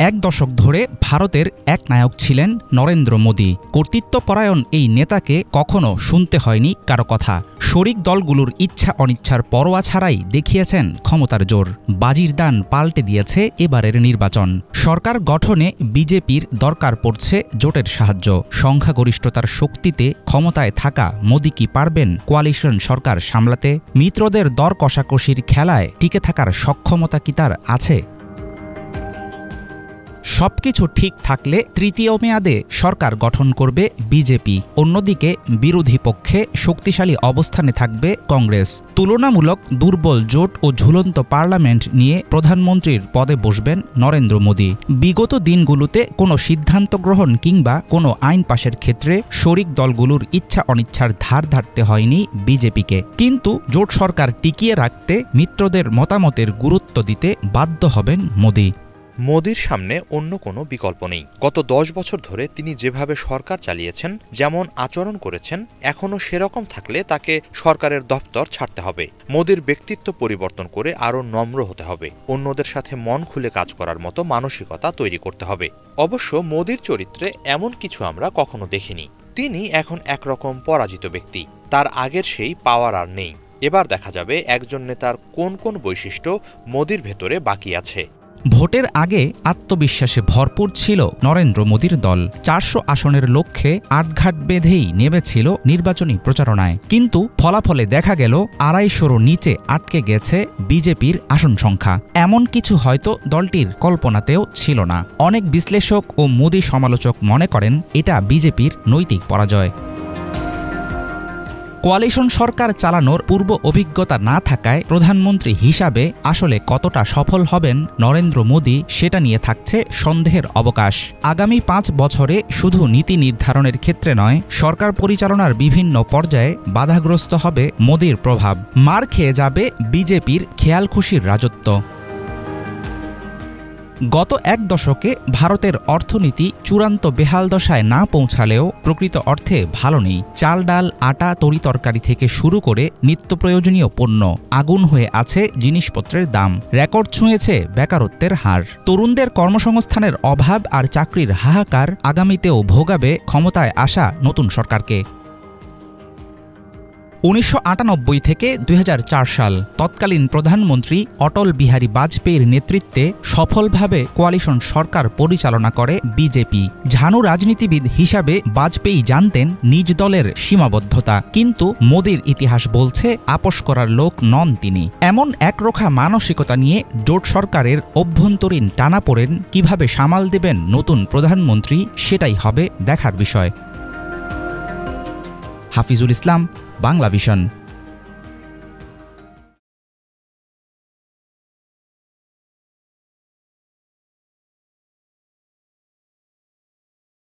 এক দশক ধরে ভারতের এক নায়ক ছিলেন নরেন্দ্র মোদী। কর্তৃত্বপরায়ণ এই নেতাকে কখনো শুনতে হয়নি কারো কথা। শরিক দলগুলোর ইচ্ছা অনিচ্ছার পরোয়া ছাড়াই দেখিয়েছেন ক্ষমতার জোর। বাজির দান পাল্টে দিয়েছে এবারের নির্বাচন। সরকার গঠনে বিজেপির দরকার পড়ছে জোটের সাহায্য। সংখ্যাগরিষ্ঠতার শক্তিতে ক্ষমতায় থাকা মোদী কি পারবেন কোয়ালিশন সরকার সামলাতে? মিত্রদের দর কষাকষির খেলায় টিকে থাকার সক্ষমতা কি তার আছে? সবকিছু ঠিক থাকলে তৃতীয় মেয়াদে সরকার গঠন করবে বিজেপি। অন্যদিকে বিরোধী পক্ষে শক্তিশালী অবস্থানে থাকবে কংগ্রেস। তুলনামূলক দুর্বল জোট ও ঝুলন্ত পার্লামেন্ট নিয়ে প্রধানমন্ত্রীর পদে বসবেন নরেন্দ্র মোদী। বিগত দিনগুলোতে কোনো সিদ্ধান্ত গ্রহণ কিংবা কোনো আইন পাশের ক্ষেত্রে শরিক দলগুলোর ইচ্ছা অনিচ্ছার ধার ধারতে হয়নি বিজেপিকে। কিন্তু জোট সরকার টিকিয়ে রাখতে মিত্রদের মতামতের গুরুত্ব দিতে বাধ্য হবেন মোদী। মোদির সামনে অন্য কোনো বিকল্প নেই। গত 10 বছর ধরে তিনি যেভাবে সরকার চালিয়েছেন, যেমন আচরণ করেছেন, এখনও সেরকম থাকলে তাকে সরকারের দপ্তর ছাড়তে হবে। মোদির ব্যক্তিত্ব পরিবর্তন করে আরও নম্র হতে হবে। অন্যদের সাথে মন খুলে কাজ করার মতো মানসিকতা তৈরি করতে হবে। অবশ্য মোদির চরিত্রে এমন কিছু আমরা কখনো দেখিনি। তিনি এখন একরকম পরাজিত ব্যক্তি। তার আগের সেই পাওয়ার আর নেই। এবার দেখা যাবে একজন নেতার কোন কোন বৈশিষ্ট্য মোদির ভেতরে বাকি আছে। ভোটের আগে আত্মবিশ্বাসে ভরপুর ছিল নরেন্দ্র মোদীর দল। 400 আসনের লক্ষ্যে আটঘাট বেঁধেই নেমেছিল নির্বাচনী প্রচারণায়। কিন্তু ফলাফলে দেখা গেল 250-র নিচে আটকে গেছে বিজেপির আসন সংখ্যা। এমন কিছু হয়তো দলটির কল্পনাতেও ছিল না। অনেক বিশ্লেষক ও মোদী সমালোচক মনে করেন এটা বিজেপির নৈতিক পরাজয়। কোয়ালিশন সরকার চালানোর পূর্ব অভিজ্ঞতা না থাকায় প্রধানমন্ত্রী হিসাবে আসলে কতটা সফল হবেন নরেন্দ্র মোদী সেটা নিয়ে থাকছে সন্দেহের অবকাশ। আগামী 5 বছরে শুধু নীতি নির্ধারণের ক্ষেত্রে নয়, সরকার পরিচালনার বিভিন্ন পর্যায়ে বাধাগ্রস্ত হবে মোদীর প্রভাব। মার খেয়ে যাবে বিজেপির খেয়ালখুশির রাজত্ব। গত এক দশকে ভারতের অর্থনীতি চূড়ান্ত বেহাল দশায় না পৌঁছালেও প্রকৃত অর্থে ভালো নেই। চাল, ডাল, আটা, তরিতরকারি থেকে শুরু করে নিত্য প্রয়োজনীয় পণ্য আগুন হয়ে আছে জিনিসপত্রের দাম। রেকর্ড ছুঁয়েছে বেকারত্বের হার। তরুণদের কর্মসংস্থানের অভাব আর চাকরির হাহাকার আগামীতেও ভোগাবে ক্ষমতায় আসা নতুন সরকারকে। 1998 থেকে 2004 সাল তৎকালীন প্রধানমন্ত্রী অটল বিহারী বাজপেয়ীর নেতৃত্বে সফলভাবে কোয়ালিশন সরকার পরিচালনা করে বিজেপি। ঝানু রাজনীতিবিদ হিসাবে বাজপেয়ী জানতেন নিজ দলের সীমাবদ্ধতা, কিন্তু মোদীর ইতিহাস বলছে আপোস করার লোক নন তিনি। এমন একরোখা মানসিকতা নিয়ে জোট সরকারের অভ্যন্তরীণ টানাপোড়েন কিভাবে সামাল দেবেন নতুন প্রধানমন্ত্রী, সেটাই হবে দেখার বিষয়। হাফিজুল ইসলাম, বাংলা ভিশন।